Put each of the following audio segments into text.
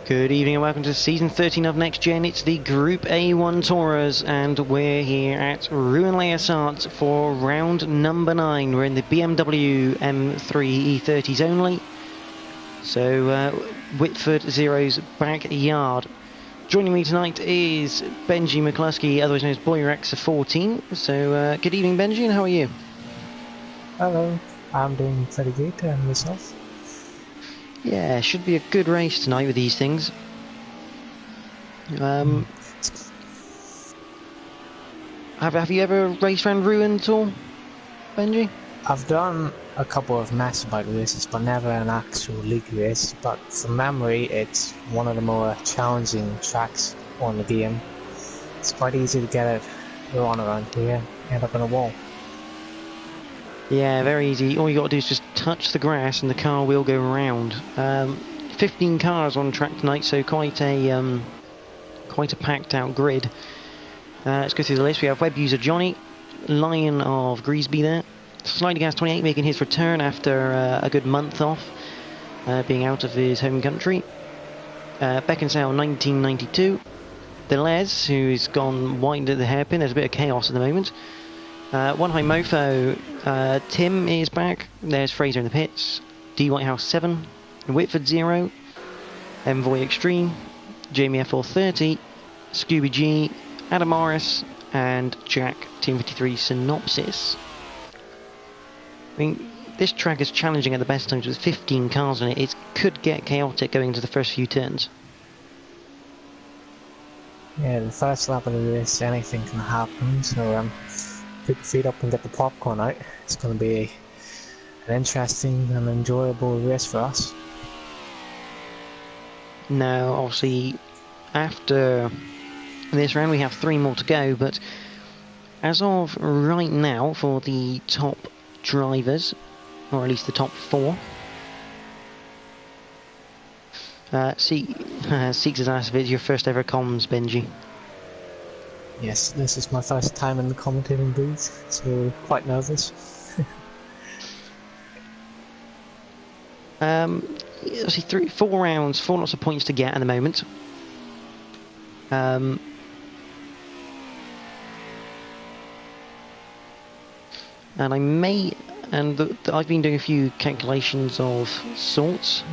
Good evening and welcome to season 13 of Next Gen. It's the Group A1 Tourers and we're here at Rouen Essarts for round number 9. We're in the BMW M3 E30s only. So Whitford Zero's backyard. Joining me tonight is Benji McCluskey, otherwise known as BoyRex14. So good evening Benji, and how are you? Hello, I'm doing pretty good, and yourself? Yeah, should be a good race tonight with these things. Have you ever raced around Rouen at all, Benji? I've done a couple of mass bike races, but never an actual league race. But from memory, it's one of the more challenging tracks on the game. It's quite easy to get it on around here, end up in a wall. Yeah, very easy. All you got to do is just touch the grass and the car will go around. 15 cars on track tonight, so quite a packed out grid. Let's go through the list. We have web user Johnny, Lion of Greasby there, Sliding Gas 28 making his return after a good month off, being out of his home country. Beckinsale 1992, Delez, who's gone wide at the hairpin. There's a bit of chaos at the moment. One High Mofo, Tim is back. There's Fraser in the pits. D Whitehouse 7, Whitford 0, Envoy Extreme, Jamie F430, Scooby G, Adam Morris, and Jack Team 53 Synopsis. I mean, this track is challenging at the best times with 15 cars on it. It could get chaotic going into the first few turns. Yeah, the first lap of the race, anything can happen, so put your feet up and get the popcorn out. It's going to be an interesting and enjoyable race for us. Now, obviously, after this round we have 3 more to go, but as of right now, for the top drivers, or at least the top 4, Seeks has asked if it's your first ever comms, Benji. Yes, this is my first time in the commentating booth, so quite nervous. Obviously 4 rounds, 4 lots of points to get at the moment. And I've been doing a few calculations of sorts.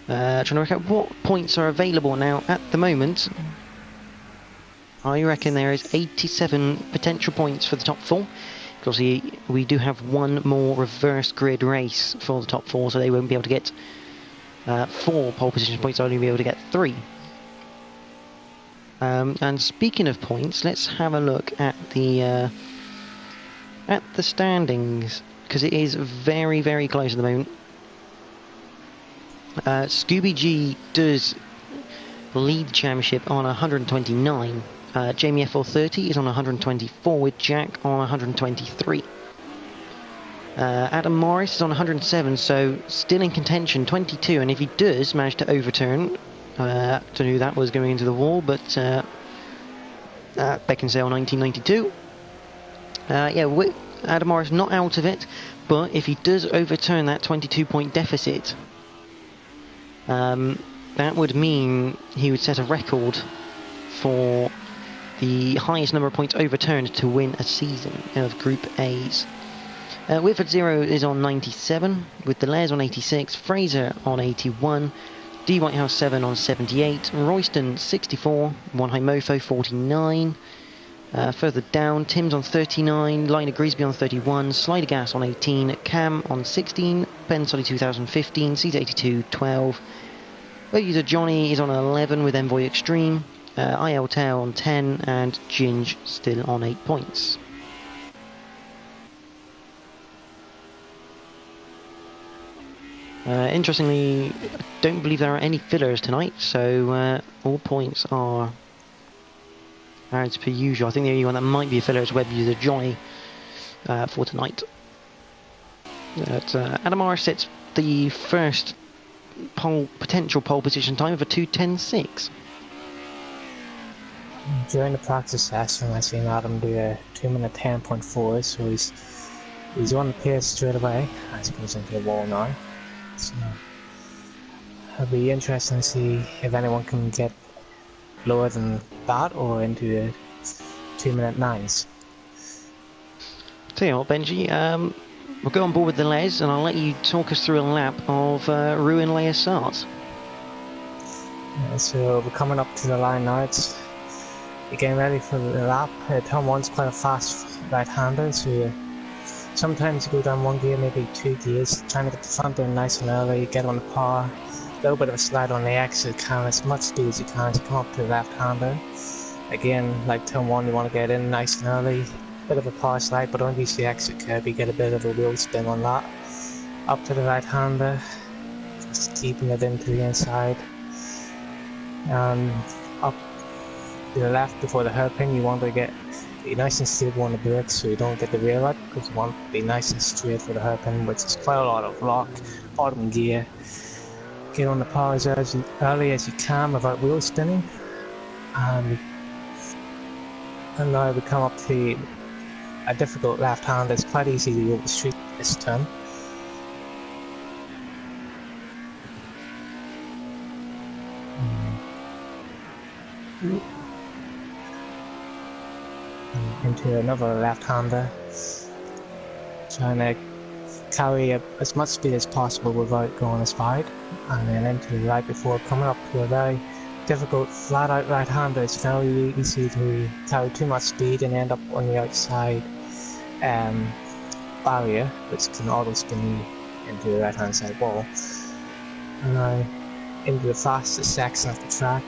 Trying to work out what points are available now. At the moment, I reckon there is 87 potential points for the top 4. Because we do have 1 more reverse grid race for the top 4, so they won't be able to get 4 pole position points. They'll only be able to get 3. And speaking of points, let's have a look at the standings, because it is very, very close at the moment. Scooby G does lead the championship on 129. Jamie F430 is on 124 with Jack on 123. Adam Morris is on 107, so still in contention, 22. And if he does manage to overturn, I don't know who that was going into the wall, but Beckinsale 1992. Yeah, Adam Morris not out of it, but if he does overturn that 22-point deficit, that would mean he would set a record for the highest number of points overturned to win a season of Group A's. Whitford Zero is on 97, with Delez on 86, Fraser on 81, D Whitehouse 7 on 78, Royston 64, One High Mofo 49. Further down, Tim's on 39, Liner Greasby on 31, Slider Gas on 18, Cam on 16, Ben Solly 2015, C's82 12. Web user Johnny is on 11 with Envoy Extreme, IL Tail on 10, and Ginge still on 8 points. Interestingly, I don't believe there are any fillers tonight, so all points are as per usual. I think the only one that might be a filler is web user Johnny for tonight. Adam Morris sets the first potential pole position time of a 2:10.6. During the practice session, I seen Adam do a 2-minute 10.4, so he's on the pace straight away. I suppose into the wall now. So It'll be interesting to see if anyone can get lower than that or into the 2-minute 9s. Tell you what, Benji, we'll go on board with the Les, and I'll let you talk us through a lap of Rouen Essarts. So we're coming up to the line now. You're getting ready for the lap. Turn 1's quite a fast right-hander, so sometimes you go down one gear, maybe 2 gears, trying to get the front end nice and early, get on the power, a little bit of a slide on the exit, can as much speed as you can as you come up to the left-hander. Again, like turn 1, you want to get in nice and early, bit of a power slide, but don't use the exit curb, you get a bit of a wheel spin on that. Up to the right-hander, just keeping it into the inside. Up to the left before the hairpin, you want to be nice and stable on the brakes so you don't get the rear out, because you want to be nice and straight for the hairpin, which is quite a lot of lock, bottom gear. Get on the power as early as you can without wheel spinning. And now we come up to a difficult left hand. It's quite easy to overshoot this turn. Into another left-hander, trying to carry as much speed as possible without going as wide, and then into the right before coming up to a very difficult flat-out right-hander. It's very easy to carry too much speed and end up on the outside barrier, which can auto-spin you into the right-hand side wall. And now into the fastest section of the track.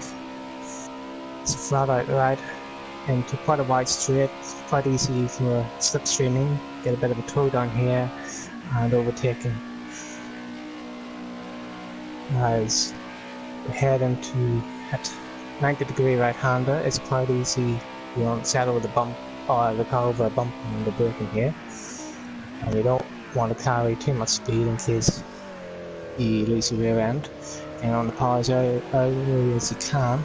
It's a flat-out right into quite a wide straight, quite easy for slipstreaming, get a bit of a toe down here and overtaking. As we head into at 90-degree right-hander, it's quite easy, you don't settle the bump or the car over a bump on the braking here, and we don't want to carry too much speed in case you lose your rear end. And on the power as early as you can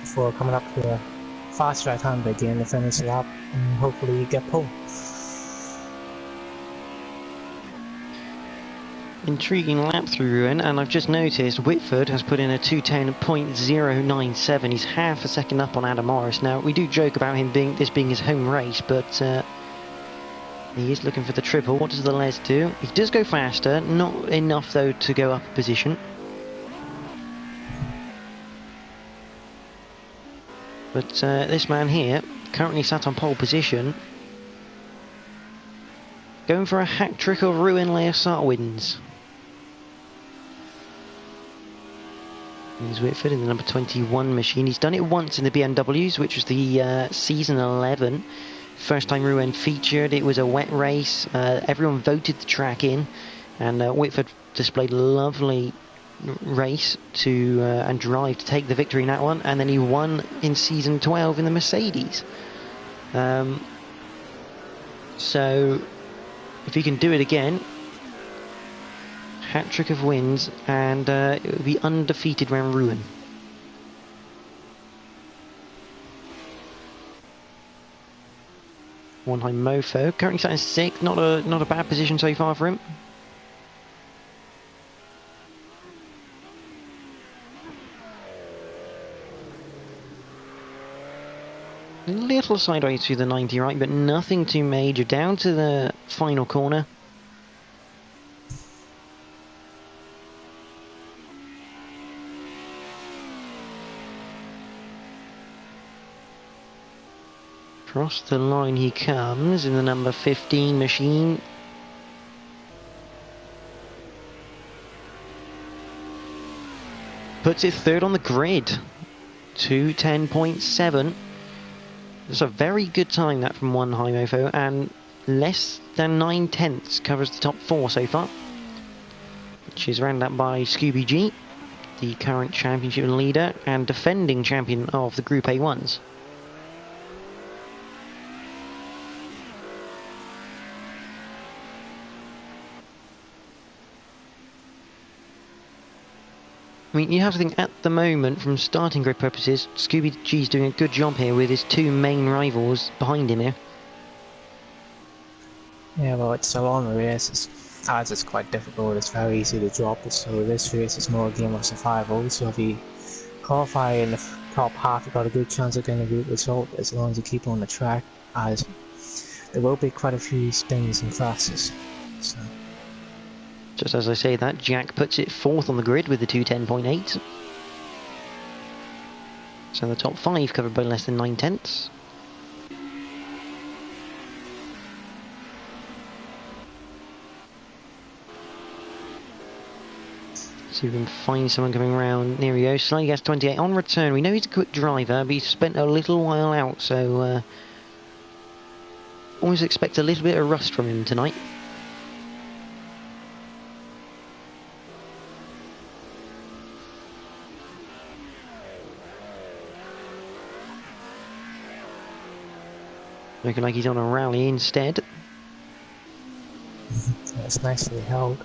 before coming up to a fast right-hander again to finish the lap, and hopefully you get pole. Intriguing lap through Rouen, and I've just noticed Whitford has put in a 2:10.097. He's half a second up on Adam Morris. Now, we do joke about him being his home race, but he is looking for the triple. What does the Les do? He does go faster, not enough though to go up a position. But this man here, currently sat on pole position, going for a hat trick of Rouen Essarts wins. Here's Whitford in the number 21 machine. He's done it once in the BMWs, which was the season 11. First time Rouen featured. It was a wet race. Everyone voted the track in, and Whitford displayed a lovely race to and drive to take the victory in that one, and then he won in season 12 in the Mercedes. So if he can do it again, hat trick of wins, and it would be undefeated round Rouen. One high mofo, currently sat in 6th, not a bad position so far for him. A little sideways through the 90 right, but nothing too major. Down to the final corner. Across the line he comes in the number 15 machine. Puts it 3rd on the grid. 2:10.7. It's a very good time, that, from one high mofo, and less than 9/10 covers the top 4 so far, which is rounded up by Scooby G, the current championship leader and defending champion of the Group A1s. I mean, you have to think at the moment, from starting grid purposes, Scooby G's doing a good job here with his 2 main rivals behind him here. Yeah, well, it's a long race. It's as it's quite difficult, it's very easy to drop it, so this race is more a game of survival. So if you qualify in the top half, you've got a good chance of getting a good result as long as you keep on the track, as there will be quite a few spins and crashes. So. Just as I say that, Jack puts it 4th on the grid with the 210.8. So the top 5 covered by less than 9 tenths. See if we can find someone coming around. There we go, slightly gets 28 on return. We know he's a quick driver, but he's spent a little while out, so always expect a little bit of rust from him tonight. Looking like he's on a rally instead. That's nicely held.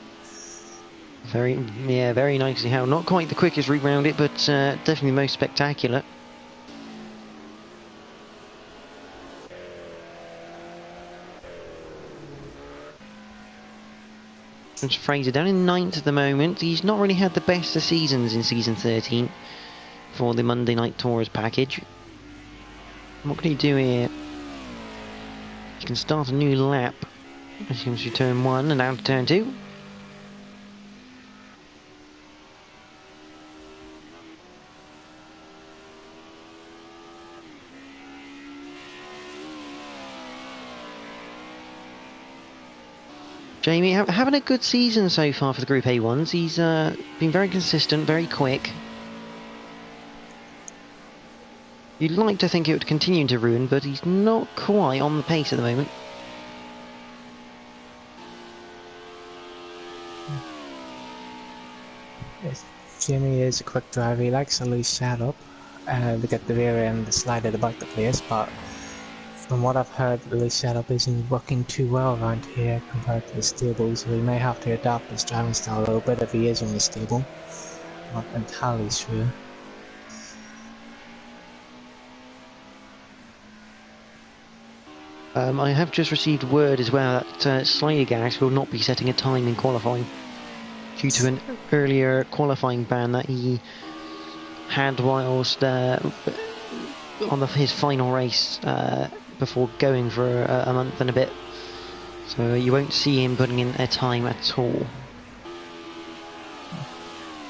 Very nicely held. Not quite the quickest route round it, but definitely the most spectacular. And Fraser down in 9th at the moment. He's not really had the best of seasons in season 13 for the Monday Night Tours package. What can he do here? He can start a new lap. As he comes through turn 1 and down to turn 2. Jamie having a good season so far for the Group A1s. He's been very consistent, very quick. You'd like to think it would continue to Rouen, but he's not quite on the pace at the moment. Yes, Jimmy is a quick driver. He likes a loose setup to get the rear end slided about the place, but from what I've heard, the loose setup isn't working too well around here compared to the stable, so he may have to adapt his driving style a little bit if he is on the stable. Not entirely sure. I have just received word as well that Slidergas will not be setting a time in qualifying due to an earlier qualifying ban that he had whilst on his final race before going for a month and a bit. So you won't see him putting in a time at all.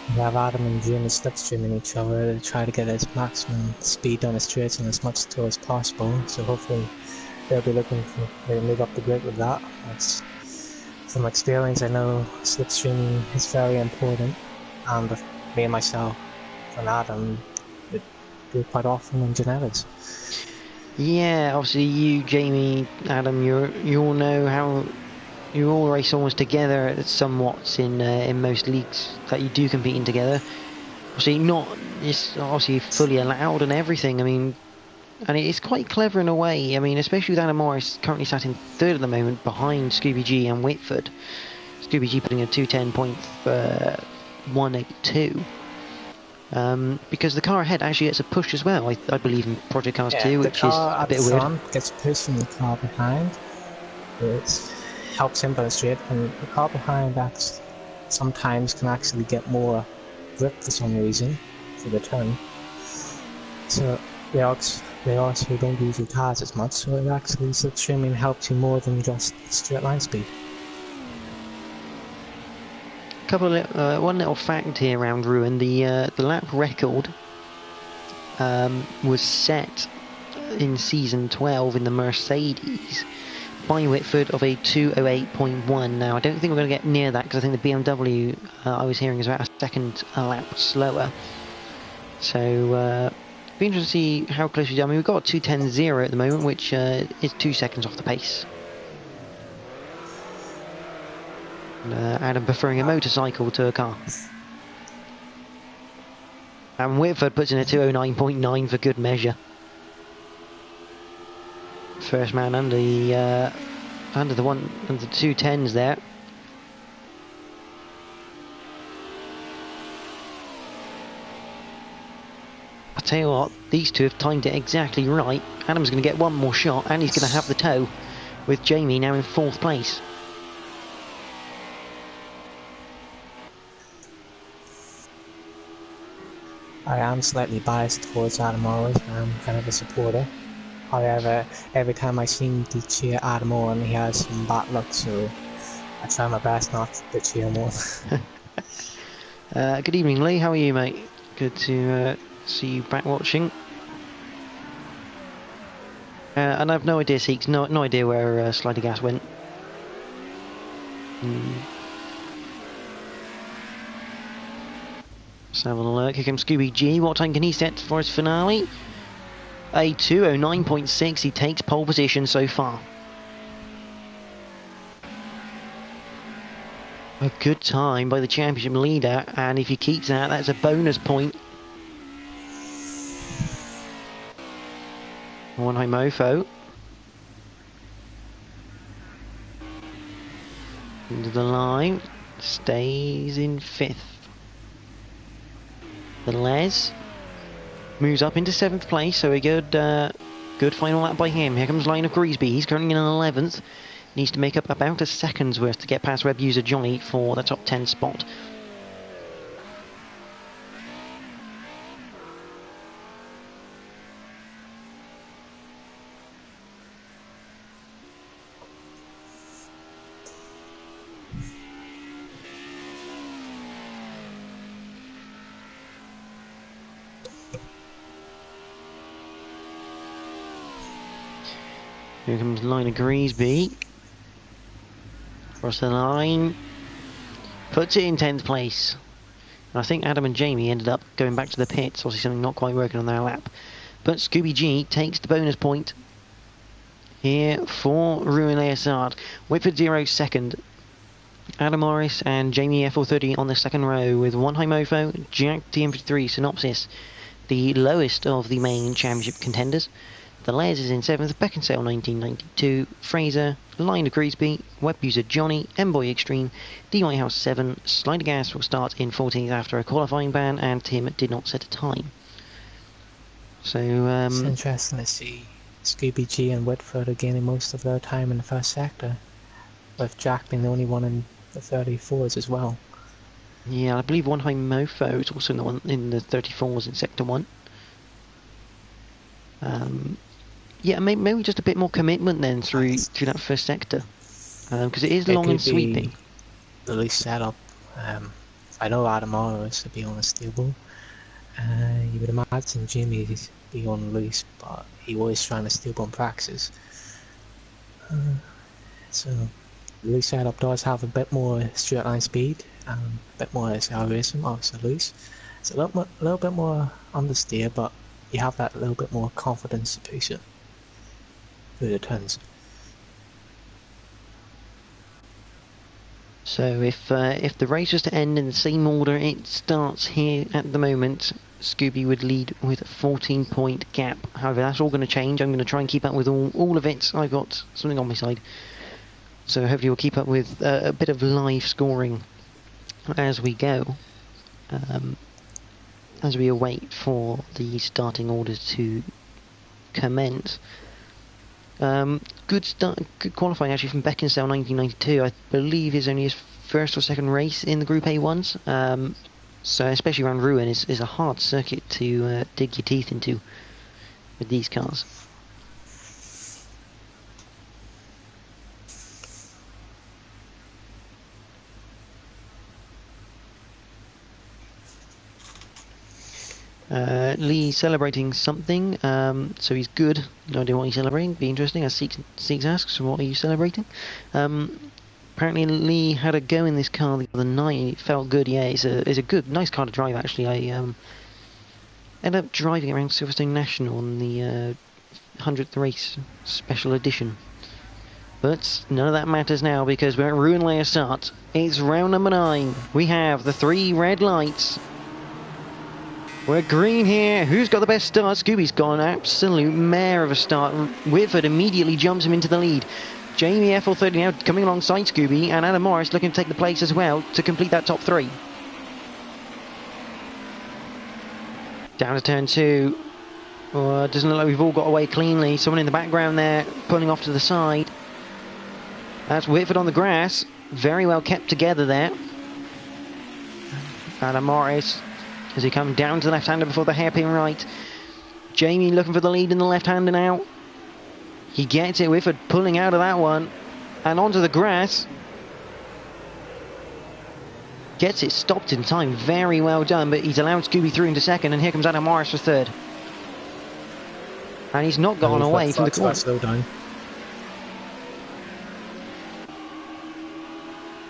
We have Adam and Jimmy slipstreaming each other to try to get as maximum speed on the straights and as much tow as possible, so hopefully they'll be looking to move up the grid with that. That's, from experience, I know slipstreaming is very important, and me and myself and Adam do it quite often in Ginetta's. Yeah, obviously you, Jamie, Adam, you all know how you all race almost together somewhat in most leagues that you do compete in together. Obviously it's obviously fully allowed and everything. I mean, and it's quite clever in a way. I mean, especially with Adam Morris currently sat in 3rd at the moment behind Scooby G and Whitford. Scooby G putting a 210.182. Because the car ahead actually gets a push as well, I believe, in Project Cars 2, which is a bit weird. The car gets pushed from the car behind. It helps him on straight, and the car behind sometimes can actually get more grip for some reason for the turn. So they also don't use your tires as much, so it actually slipstreaming helps you more than just straight line speed. One little fact here around Rouen: the lap record was set in season 12 in the Mercedes by Whitford of a 2:08.1. Now I don't think we're going to get near that because I think the BMW I was hearing is about a second a lap slower. So be interesting to see how close we do. I mean, we've got 2:10.0 at the moment, which is 2 seconds off the pace. Adam preferring a motorcycle to a car. And Whitford puts in a 2:09.9 for good measure. First man under the 2:10s there. I tell you what, these two have timed it exactly right. Adam's going to get one more shot, and he's going to have the tow, with Jamie now in 4th place. I am slightly biased towards Adam Morris. I'm kind of a supporter. However, every time I seem to cheer Adam on, he has some bad luck, so I try my best not to cheer him on. Good evening, Lee. How are you, mate? Good to see you back watching. And I have no idea, Seeks, no idea where Slider Gas went. Let's have a look. Here comes Scooby G. What time can he set for his finale? A 2:09.6. He takes pole position so far. A good time by the championship leader, and if he keeps that, that's a bonus point. One high mofo. Into the line. Stays in 5th. The Les moves up into 7th place, so a good final lap by him. Here comes Line of Greasby. He's currently in 11th. Needs to make up about a second's worth to get past web user Johnny for the top 10 spot. Here comes Line of Greasby. Across the line. Puts it in 10th place. And I think Adam and Jamie ended up going back to the pits. Obviously something not quite working on their lap. But Scooby G takes the bonus point here for Rouen Essarts. Whitford 0 second. Adam Morris and Jamie F430 on the second row with one high mofo, Jack TM53 Synopsis, the lowest of the main championship contenders. The Les is in 7th, Beckinsale 1992, Fraser, Line of Greasby, web user Johnny, M-Boy Extreme, D Whitehouse 7, Slider Gas will start in 14th after a qualifying ban, and Tim did not set a time. So, it's interesting to see Scooby G and Whitford are gaining most of their time in the first sector, with Jack being the only one in the 34s as well. Yeah, I believe one high mofo is also in the 34s in sector 1. Yeah, maybe just a bit more commitment then through that first sector, because it is long and sweeping. The loose setup. I know Adam Morris to be on a stable. You would imagine Jimmy's be on loose, but he was trying to steal on practice. So the loose setup does have a bit more straight line speed, a bit more acceleration, obviously loose. It's a little bit more understeer, but you have that little bit more confidence to push it through the turns. So if the race was to end in the same order it starts here at the moment, Scooby would lead with a 14-point gap. However, that's all going to change. I'm going to try and keep up with all of it. I've got something on my side, so hopefully we'll keep up with a bit of live scoring as we go, as we await for the starting orders to commence. Good qualifying actually from Beckinsale 1992. I believe is only his first or second race in the Group A1s. So especially around Rouen is a hard circuit to dig your teeth into with these cars. Lee celebrating something, so he's good. No idea what he's celebrating. Be interesting. As Seeks asks, what are you celebrating? Apparently Lee had a go in this car the other night. It felt good. Yeah, it's a good, nice car to drive. Actually, I ended up driving around Silverstone National on the 100th race special edition. But none of that matters now because we're at Rouen Essarts. It's round number 9. We have the 3 red lights. We're green here. Who's got the best start? Scooby's got an absolute mare of a start. Whitford immediately jumps him into the lead. Jamie F430 now coming alongside Scooby, and Adam Morris looking to take the place as well to complete that top 3. Down to turn 2. It doesn't look like we've all got away cleanly. Someone in the background there pulling off to the side. That's Whitford on the grass. Very well kept together there. Adam Morris as he comes down to the left-hander before the hairpin right. Jamie looking for the lead in the left-hander now. He gets it, Whitford pulling out of that one. And onto the grass. Gets it stopped in time, very well done, but he's allowed Scooby through into second, and here comes Adam Morris for third. And he's not gone away from the corner. Slow down.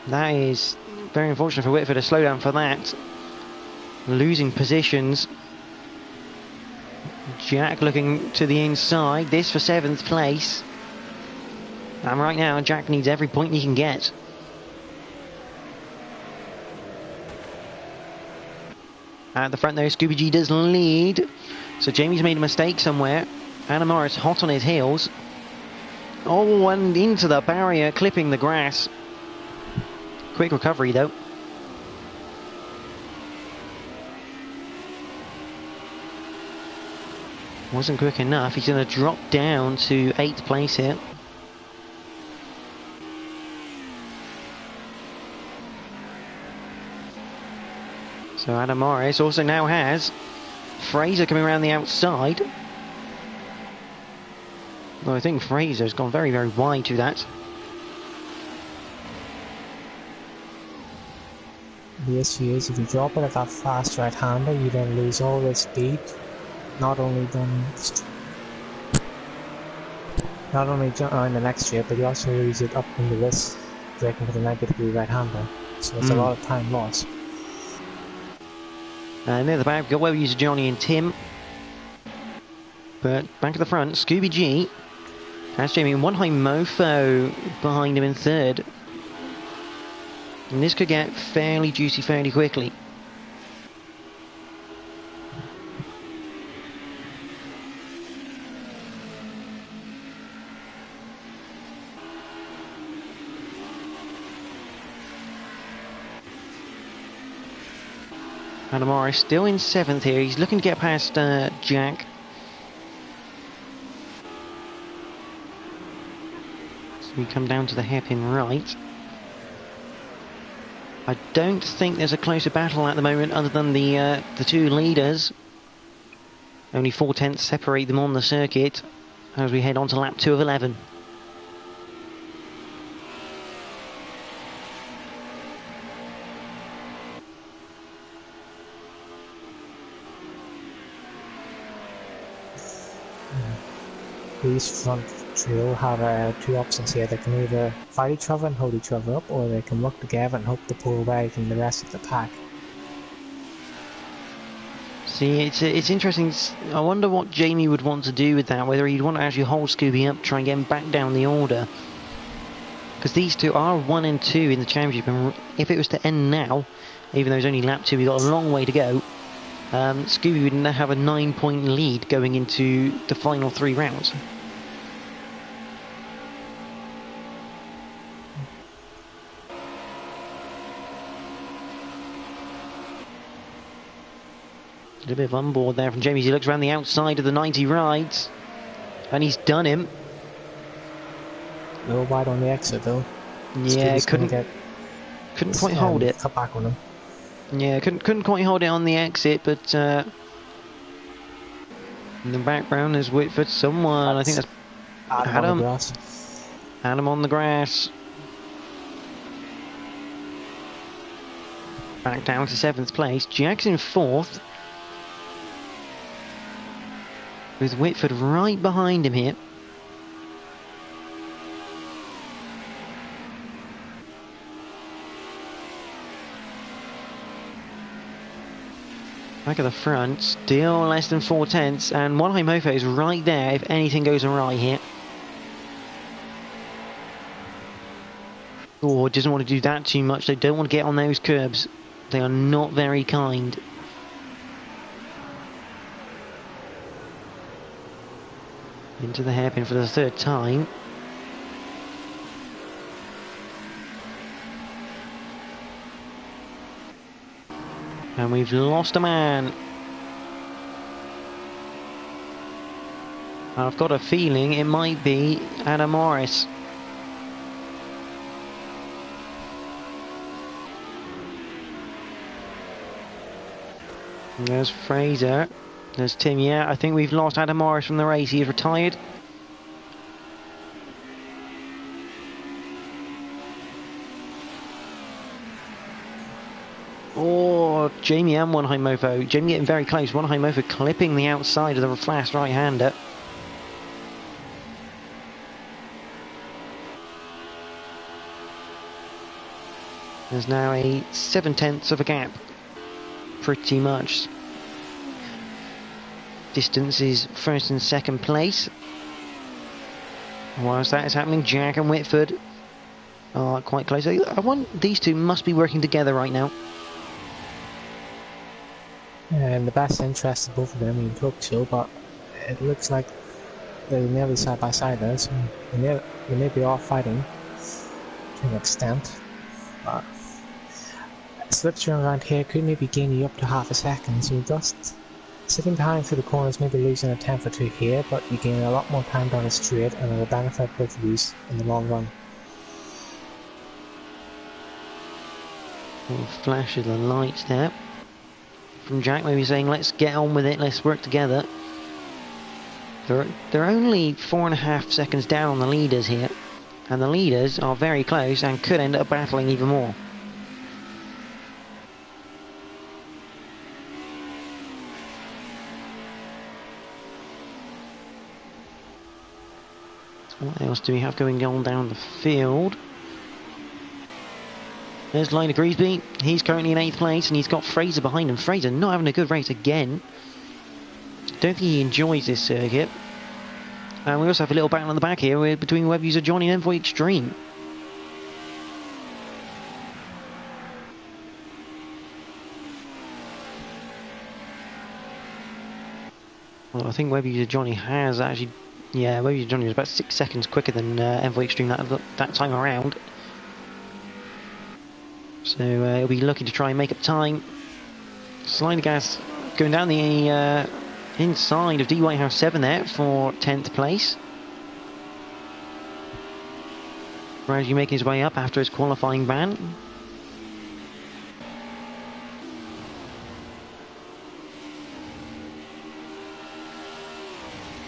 That is very unfortunate for Whitford, a slowdown for that. Losing positions. Jack looking to the inside, this for 7th place. And right now, Jack needs every point he can get. At the front though, Scooby G does lead. So Jamie's made a mistake somewhere. Adam Morris hot on his heels. Oh, and into the barrier, clipping the grass. Quick recovery though. Wasn't quick enough. He's going to drop down to 8th place here. So Adam Morris also now has Fraser coming around the outside. Well, I think Fraser's gone very, very wide to that. The issue is if you drop it at that fast right-hander, you then lose all the speed. Not only in the next straight, but you also lose it up in the wrist, breaking for the 90-degree right-hander. So it's a lot of time lost. Near the back, we've got well used Johnny and Tim. But back to the front, Scooby G has Jamie and one high Mofo behind him in third. And this could get fairly juicy fairly quickly. Adam Morris still in 7th here. He's looking to get past Jack. So we come down to the hairpin right. I don't think there's a closer battle at the moment other than the two leaders. Only 4/10 separate them on the circuit as we head on to lap 2 of 11. These front trio have two options here. They can either fight each other and hold each other up, or they can work together and hope to pull away from the rest of the pack. See, it's interesting. I wonder what Jamie would want to do with that, whether he'd want to actually hold Scooby up, try and get him back down the order. Because these two are 1 and 2 in the championship, and if it was to end now, even though it's only lap 2, we've got a long way to go, Scooby would now have a 9-point lead going into the final 3 rounds. A little bit of on board there from James. He looks around the outside of the 90 rides, and he's done him. A little wide on the exit though. Yeah, couldn't quite hold it. Cut back on him. Yeah, couldn't quite hold it on the exit, but in the background is Whitford. Someone, I think that's Adam. Adam on the grass. Back down to 7th place. Jackson 4th. With Whitford right behind him here. Back at the front, still less than 4/10, and one high Mofo is right there if anything goes awry here. Oh, doesn't want to do that too much. They don't want to get on those curbs. They are not very kind. Into the hairpin for the 3rd time. And we've lost a man. I've got a feeling it might be Adam Morris. And there's Fraser. There's Tim. Yeah, I think we've lost Adam Morris from the race. He is retired. Oh, Jamie and one high mofo. Jamie getting very close. One high mofo clipping the outside of the fast right-hander. There's now a 7/10 of a gap. Pretty much. Distance is first and second place. Whilst that is happening, Jack and Whitford are quite close. I want these two must be working together right now. In the best interest of both of them, you'd hope so, but it looks like they're nearly side by side there, so they may be all fighting to an extent. But slipstream around here could maybe gain you up to half a second, so just sitting behind through the corners, maybe losing a tenth or two here, but you gain a lot more time down the straight and it'll benefit both of you in the long run. Little flash of the lights there from Jack, maybe saying let's get on with it, let's work together. They're only 4.5 seconds down on the leaders here, and the leaders are very close and could end up battling even more. What else do we have going on down the field? There's Liner Greasby. He's currently in 8th place and he's got Fraser behind him. Fraser not having a good race again. Don't think he enjoys this circuit. And we also have a little battle on the back here between web user Johnny and Envoy Extreme. Well, I think web user Johnny has actually... Yeah, web user Johnny was about 6 seconds quicker than Envoy Extreme that time around. So he'll be looking to try and make up time. Slide gas going down the inside of D Whitehouse 7 there for 10th place. Gradually making his way up after his qualifying ban.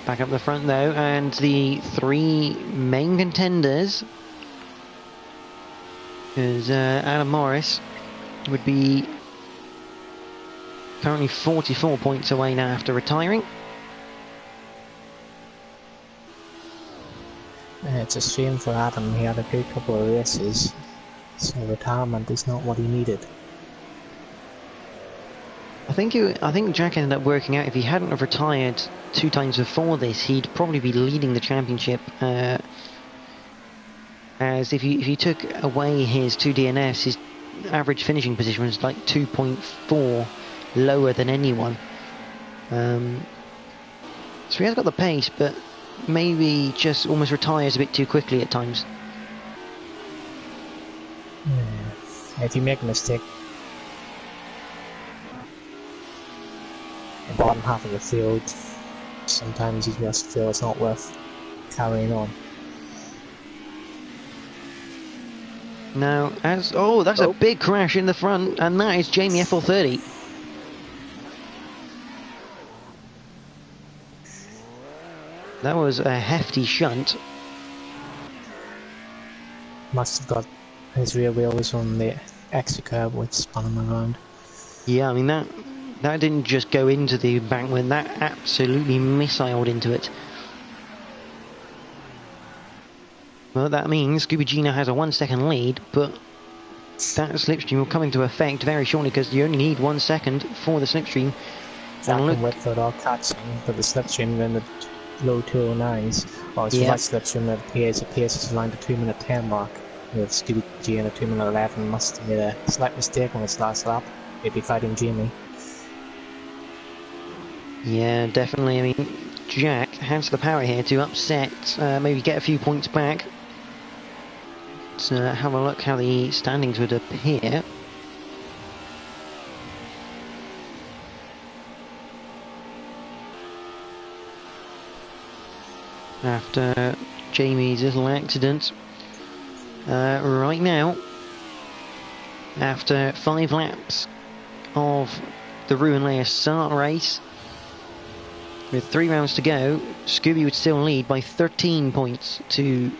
Back up the front though, and the three main contenders, because Adam Morris would be currently 44 points away now after retiring. It's a shame for Adam, he had a good couple of races, so retirement is not what he needed. I think Jack ended up working out if he hadn't have retired 2 times before this, he'd probably be leading the championship. As if you took away his 2 DNFs, his average finishing position was like 2.4 lower than anyone. So he has got the pace, but maybe just almost retires a bit too quickly at times. If you make a mistake, the bottom half of the field, sometimes you just feel it's not worth carrying on. Now, that's a big crash in the front, and that is Jamie FL30. That was a hefty shunt. Must have got his rear wheel was on the exit curb, which spun him around. Yeah, I mean that didn't just go into the embankment, that absolutely missiled into it. Well, that means Scooby Gina has a 1 second lead, but that slipstream will come into effect very shortly because you only need 1 second for the slipstream. Jack and Whitford are catching, but the slipstream in the low 209s, or it's right slipstream that appears is around the 2-minute 10 mark. With Scooby G in a 2-minute 11 must have made a slight mistake on its last lap, maybe fighting Jamie. Yeah, definitely. I mean, Jack has the power here to upset, maybe get a few points back. Let's have a look how the standings would appear. After Jamie's little accident. Right now, after 5 laps of the Rouen Essarts race. With 3 rounds to go, Scooby would still lead by 13 points to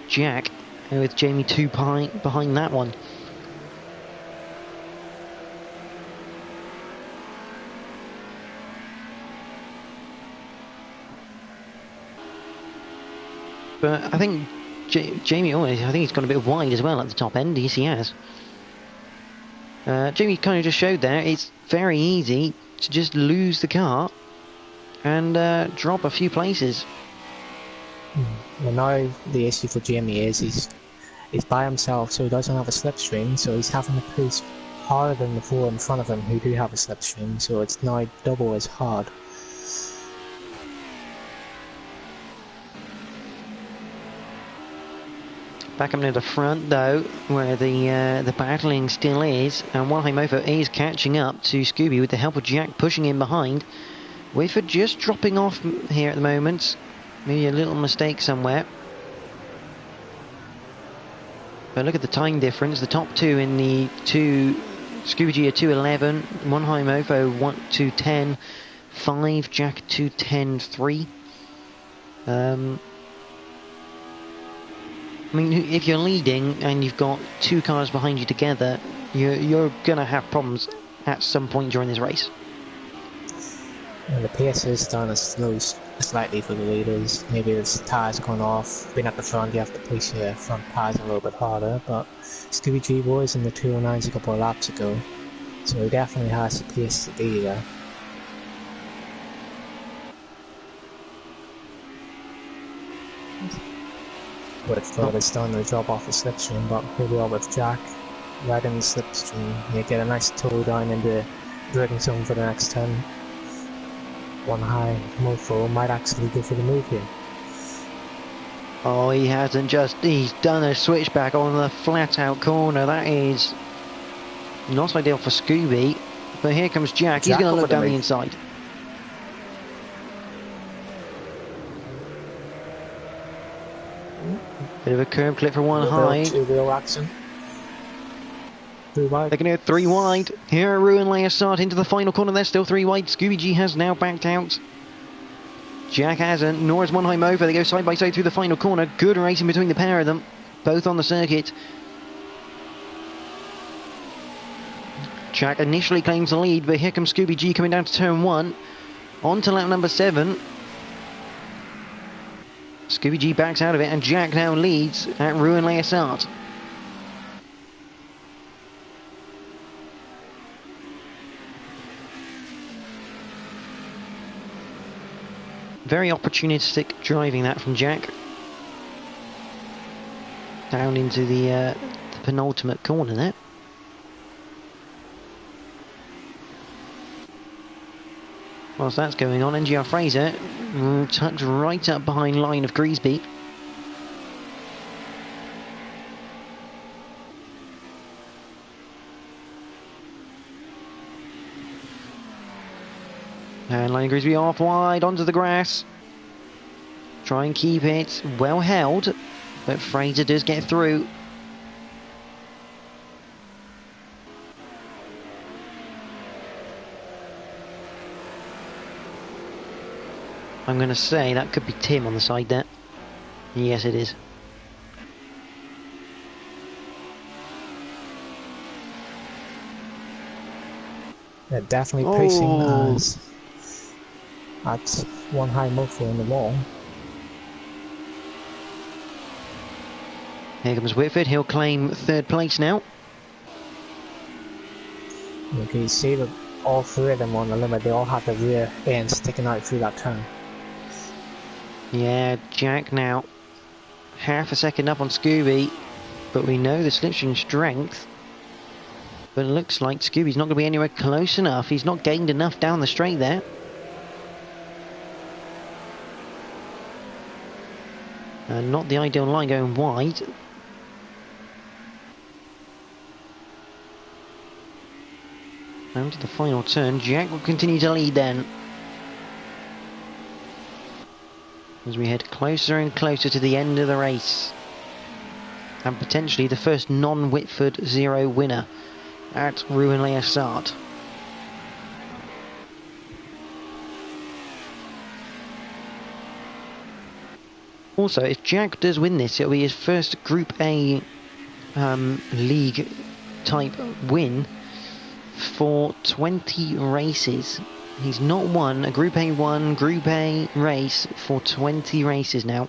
Jack, and with Jamie 2 behind that one. But I think Jamie, I think he's gone a bit wide as well at the top end. Yes, he has. Jamie kind of just showed there, it's very easy to just lose the car and drop a few places. Well, now the issue for Jamie is he's by himself, so he doesn't have a slipstream, so he's having to push harder than the 4 in front of him who do have a slipstream, so it's now double as hard. Back up near the front though, where the battling still is, and Walheim is catching up to Scooby with the help of Jack pushing in behind. Whitford just dropping off here at the moment, maybe a little mistake somewhere. But look at the time difference, the top 2 in the Scooby G are 2:11, Walheim 2:10, 5, Jack 2:10.3. I mean, if you're leading and you've got 2 cars behind you together, you're going to have problems at some point during this race. And the pace is down slightly for the leaders. Maybe his tyres gone off. Being at the front, you have to push your front tyres a little bit harder. But Scooby G was in the 209s a couple of laps ago, so he definitely has the pace to be there. Whitford is starting to drop off the slipstream, but here we are with Jack right in the slipstream. You get a nice toe down in the braking zone for the next turn. One high mofo might actually go for the move here. Oh, he hasn't just, he's done a switchback on the flat out corner. That is not ideal for Scooby, but here comes Jack. He's going to look down the inside. Bit of a curb clip for one high. 2-wheel action. 3 wide. They're going to go 3 wide. Here, Rouen Essarts into the final corner. They're still 3 wide. Scooby G has now backed out. Jack hasn't, nor has Walheim. They go side by side through the final corner. Good racing between the pair of them, both on the circuit. Jack initially claims the lead, but here comes Scooby G coming down to turn 1. On to lap number 7. Scooby G backs out of it, and Jack now leads at Rouen Essarts. Very opportunistic driving that from Jack. Down into the penultimate corner there. Whilst that's going on, NGR Fraser tucked right up behind line of Griesby. And line of Griesby off wide onto the grass. Try and keep it well held, but Fraser does get through. I'm going to say that could be Tim on the side there. Yes, it is. They're definitely pacing as at one high mofo in the wall. Here comes Whitford. He'll claim 3rd place now. You can see that all 3 of them on the limit, they all have the rear ends sticking out through that turn. Yeah, Jack now half a second up on Scooby, but we know the slipstream strength. But it looks like Scooby's not going to be anywhere close enough. He's not gained enough down the straight there. And not the ideal line going wide. Down to the final turn. Jack will continue to lead then, as we head closer and closer to the end of the race, and potentially the first non-Whitford 0 winner at Rouen Essarts. Also, if Jack does win this, it'll be his first Group A league type win for 20 races. He's not won a Group A race for 20 races now.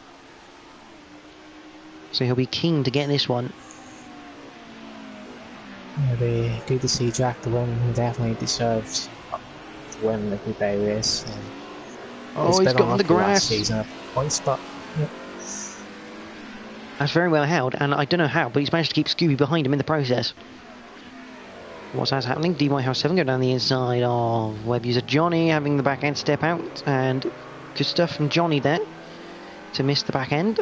So he'll be keen to get this one. It'll be good to see Jack to win. He definitely deserves to win the Group A race. Oh, he's got on the grass. Season at points, but yeah. That's very well held, and I don't know how, but he's managed to keep Scooby behind him in the process. What's that happening? D White House 7 go down the inside of web user Johnny, having the back end step out, and good stuff from Johnny there to miss the back end.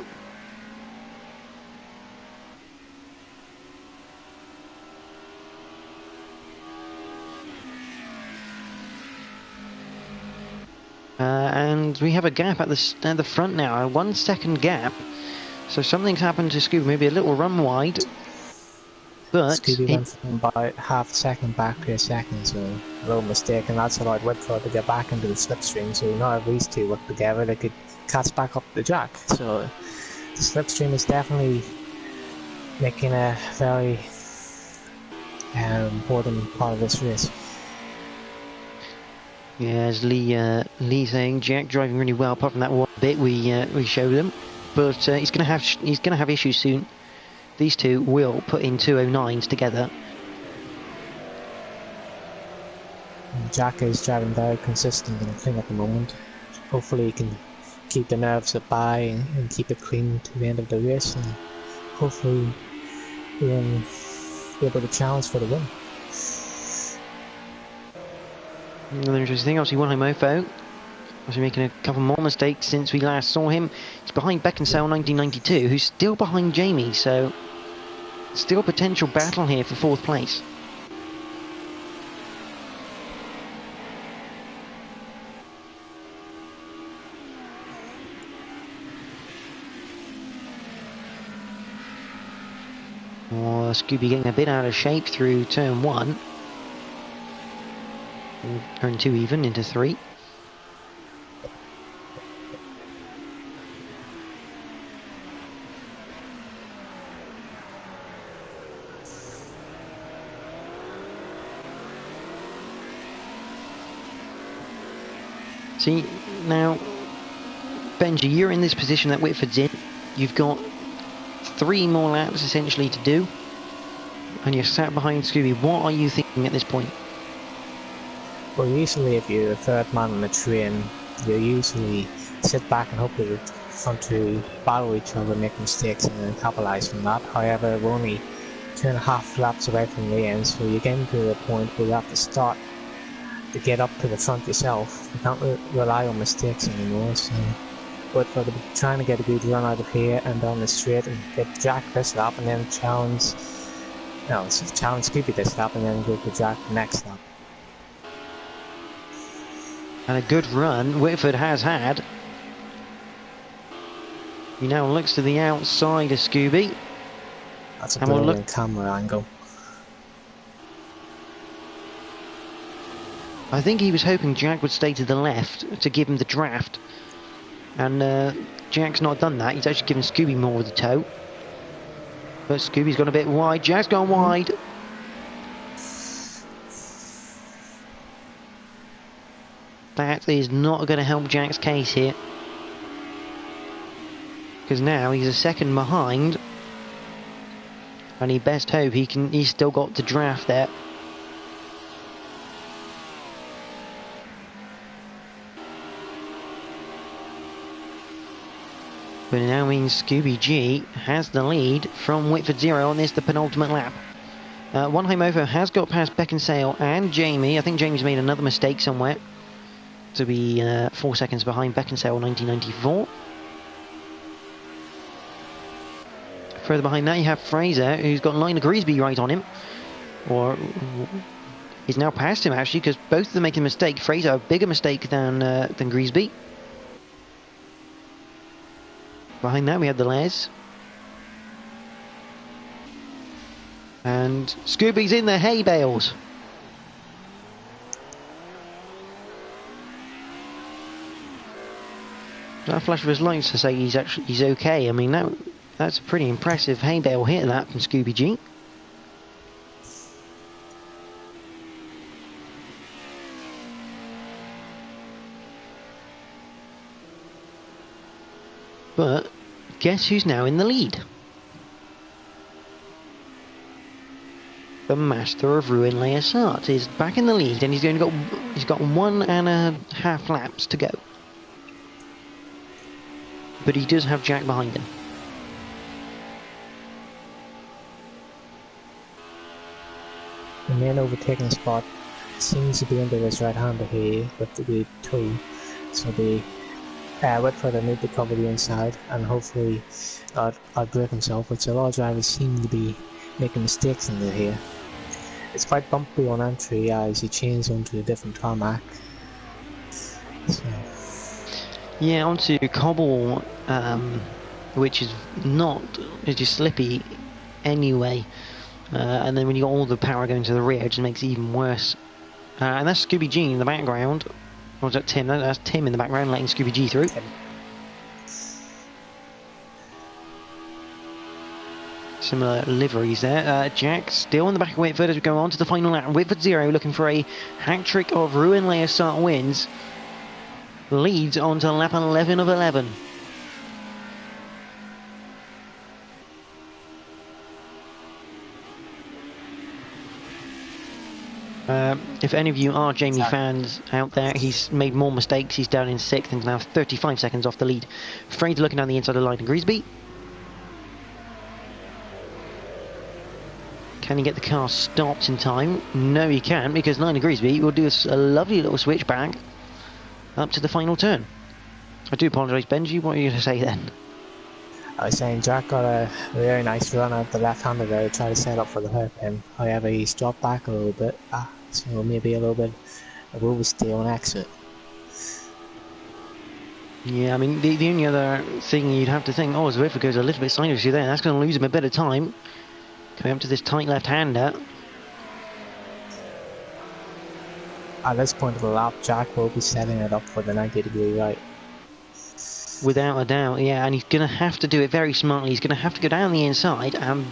And we have a gap at the front now, a 1 second gap. So something's happened to Scooby, maybe a little run wide. But Scooby went from about half a second back to a second, so a little mistake, and that's allowed Whitford to get back into the slipstream. So now if these two work together, they could catch back up the Jack. So the slipstream is definitely making a very important part of this race. Yeah, as Lee saying, Jack driving really well. Apart from that one bit we showed him, but he's gonna have issues soon. These two will put in 209s together. Jack is driving very consistent and clean at the moment. Hopefully he can keep the nerves at bay and keep it clean to the end of the race, and hopefully he will be able to challenge for the win. Another interesting thing, obviously, one Mofo. Obviously making a couple more mistakes since we last saw him. He's behind Beckinsale 1992, who's still behind Jamie, so still potential battle here for 4th place. Oh, Scooby getting a bit out of shape through turn 1. Turn 2 even into 3. See, now, Benji, you're in this position that Whitford's in. You've got 3 more laps essentially to do, and you're sat behind Scooby. What are you thinking at this point? Well, usually if you're the third man on the train, you usually sit back and hope that the front two battle each other, make mistakes, and then capitalise from that. However, we're only 2.5 laps away from the end, so you're getting to the point where you have to start to get up to the front yourself. You can't rely on mistakes anymore, so but for trying to get a good run out of here and down the straight and get Jack this lap and then challenge Scooby this lap and then go to Jack the next lap. And a good run Whitford has had. He now looks to the outside of Scooby. That's a brilliant camera angle. I think he was hoping Jack would stay to the left to give him the draft. And Jack's not done that. He's actually given Scooby more of the toe. But Scooby's gone a bit wide. Jack's gone wide. That is not going to help Jack's case here. Because now he's a second behind. And he best hope he's still got the draft there. But it now means Scooby G has the lead from Whitford 0 on this, the penultimate lap. One Mofo has got past Beckinsale and Jamie. I think Jamie's made another mistake somewhere to be 4 seconds behind Beckinsale 1994. Further behind that you have Fraser, who's got Liner Greasby right on him. Or he's now past him actually, because both of them making a mistake. Fraser a bigger mistake than Greasby. Behind that we have the Les. And Scooby's in the hay bales. That flash of his lights to say he's okay. I mean, that's a pretty impressive hay bale hit that from Scooby G. But guess who's now in the lead? The master of Rouen, Essarts, is back in the lead, and he's got 1.5 laps to go. But he does have Jack behind him. The main overtaking spot seems to be under this right-hander here with the E2, so the Whitford need to cover the inside and hopefully outbrake himself, which a lot of drivers seem to be making mistakes in here. It's quite bumpy on entry as he changes onto a different tarmac. So. Yeah, onto cobble, which is just slippy anyway. And then when you got all the power going to the rear, it just makes it even worse. And that's Scooby G in the background. Or was that Tim? That's Tim in the background letting Scooby G through. Tim. Similar liveries there. Jack still in the back of Whitford as we go on to the final lap. Whitford 0 looking for a hat-trick of Rouen Essarts wins. Leads on to lap 11 of 11. If any of you are Jamie fans out there, he's made more mistakes. He's down in 6th and now 35 seconds off the lead. Fraser looking down the inside of the line in Greasby. Can he get the car stopped in time? No, he can't, because Nine Greasby will do a lovely little switch back up to the final turn. I do apologise, Benji. What are you going to say then? I was saying Jack got a very nice run at the left-hander there to try to set up for the hairpin. However, he's dropped back a little bit, so maybe a little bit of oversteer on exit. Yeah, I mean, the only other thing you'd have to think, as Whitford goes a little bit sideways there, that's going to lose him a bit of time. Coming up to this tight left-hander. At this point of the lap, Jack will be setting it up for the 90-degree right. Without a doubt, yeah, and he's going to have to do it very smartly. He's going to have to go down the inside and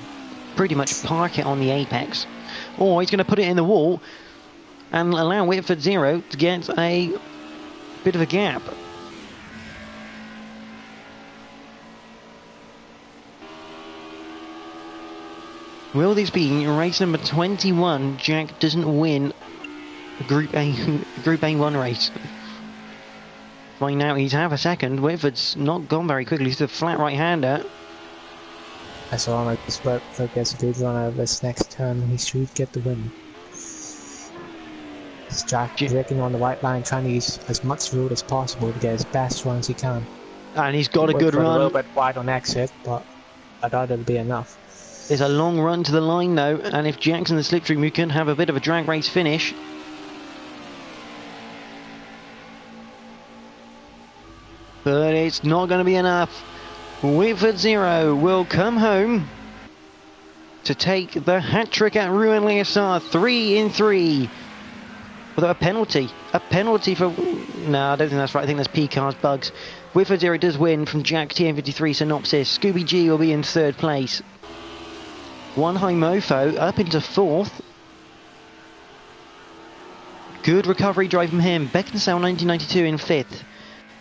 pretty much park it on the apex. Or he's going to put it in the wall and allow Whitford 0 to get a bit of a gap. Will this be race number 21? Jack doesn't win a Group A1 race. Find out he's half a second. Whitford's not gone very quickly. He's a flat right-hander. As long as Whitford gets a good run out of this next turn, he should get the win. It's Jack braking on the white line, trying to use as much road as possible to get as best run as he can. And he's got a good run. A little bit wide on exit, but I doubt it'll be enough. There's a long run to the line though, and if Jack's in the slipstream, we can have a bit of a drag race finish. But it's not going to be enough. Whitford 0 will come home to take the hat-trick at Rouen Essarts, 3 in 3. Although a penalty for... No, I don't think that's right. I think that's P-Car's bugs. Whitford 0 does win from Jack TM53 Synopsis. Scooby G will be in 3rd place. One High Mofo up into 4th. Good recovery drive from him. Beckinsale 1992 in 5th.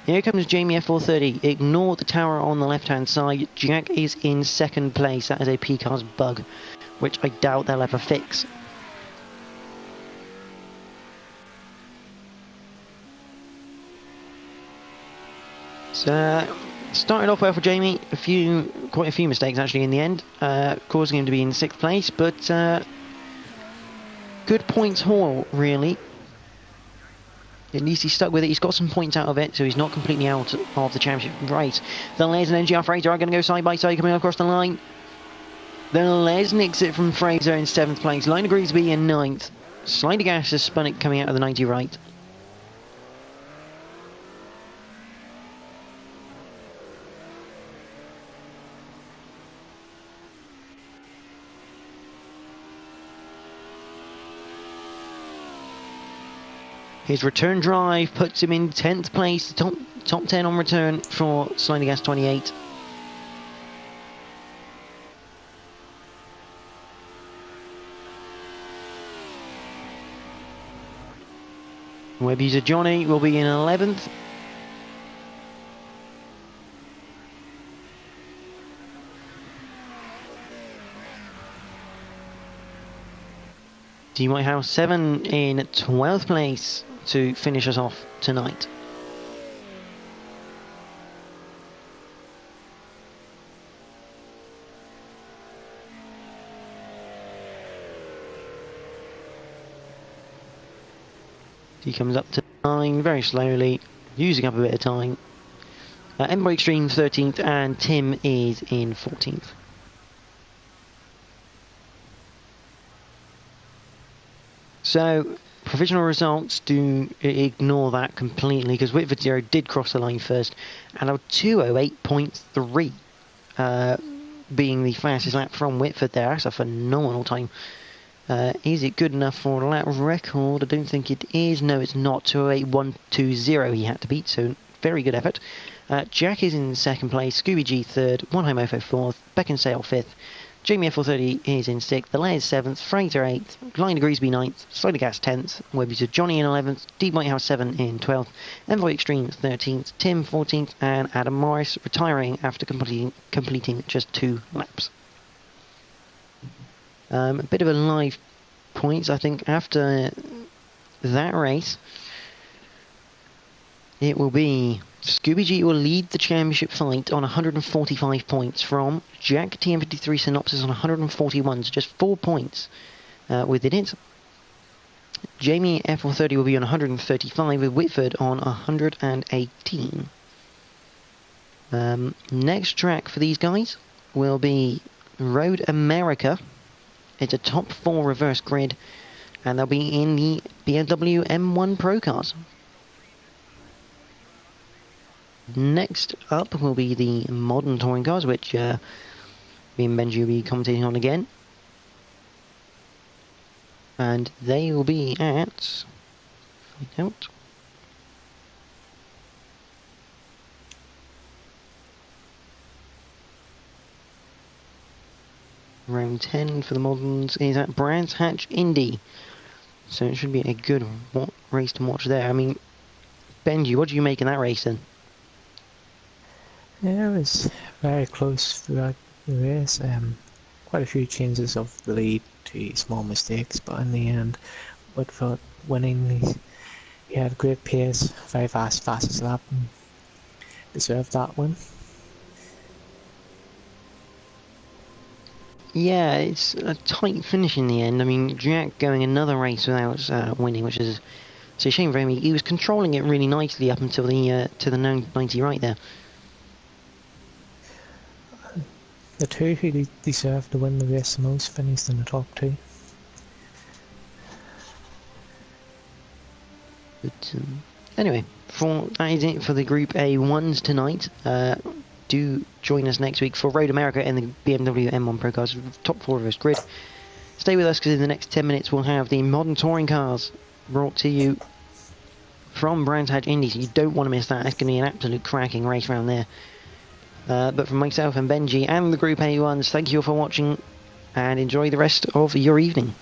Here comes Jamie F430. Ignore the tower on the left-hand side. Jack is in 2nd place. That is a P-Car's bug, which I doubt they'll ever fix. So, started off well for Jamie. Quite a few mistakes actually in the end, causing him to be in 6th place. But good points haul, really. At least he's stuck with it. He's got some points out of it, so he's not completely out of the championship race. The Les and NGR Fraser are going to go side by side coming across the line. The Les nicks it from Fraser in 7th place. Line agrees to be in 9th. Slider Gas has spun it coming out of the 90 right. His return drive puts him in 10th place, top 10 on return for Sliding Gas 28. Web user Johnny will be in 11th. D Whitehouse 7 in 12th place to finish us off tonight. He comes up to 9 very slowly, using up a bit of time. Ember Extreme 13th and Tim is in 14th. So, provisional results do ignore that completely because Whitford 0 did cross the line first and a 2:08.3 being the fastest lap from Whitford there. That's a phenomenal time. Is it good enough for a lap record? I don't think it is. No, it's not. 2:08.120 he had to beat, so very good effort. Jack is in 2nd place, Scooby G 3rd, One Home Ofo 4th, Beckinsale 5th, Jamie F430 is in 6th, The Laird 7th, Fraser 8th, Glider Greasby 9th, Slider Gas 10th, Webby to Johnny in 11th, Deep Whitehouse 7 in 12th, Envoy Extreme 13th, Tim 14th, and Adam Morris retiring after completing just 2 laps. A bit of a live points, I think, after that race. It will be Scooby G will lead the championship fight on 145 points from Jack TM53 Synopsis on 141, so just 4 points within it. Jamie F430 will be on 135 with Whitford on 118. Next track for these guys will be Road America. It's a top 4 reverse grid, and they'll be in the BMW M1 Pro cars. Next up will be the modern touring cars, which me and Benji will be commentating on again. And they will be at... find out. Round 10 for the moderns is at Brands Hatch Indy. So it should be a good race to watch there. I mean, Benji, what do you make in that race then? Yeah, it was very close throughout the race. Quite a few changes of the lead to small mistakes, but in the end, Woodford winning. He had great pace, very fastest lap, and deserved that win. Yeah, it's a tight finish in the end. I mean, Jack going another race without winning, which is it's a shame for him. He was controlling it really nicely up until the to the 90 right there. The two who deserved to win the race the most finished in the top 2. But anyway, that is it for the Group A1s tonight. Do join us next week for Road America and the BMW M1 Pro cars, top 4 of this grid. Stay with us because in the next 10 minutes we'll have the modern touring cars brought to you from Brands Hatch Indy, so you don't want to miss that. It's going to be an absolute cracking race round there. But from myself and Benji and the Group A1s, thank you all for watching and enjoy the rest of your evening.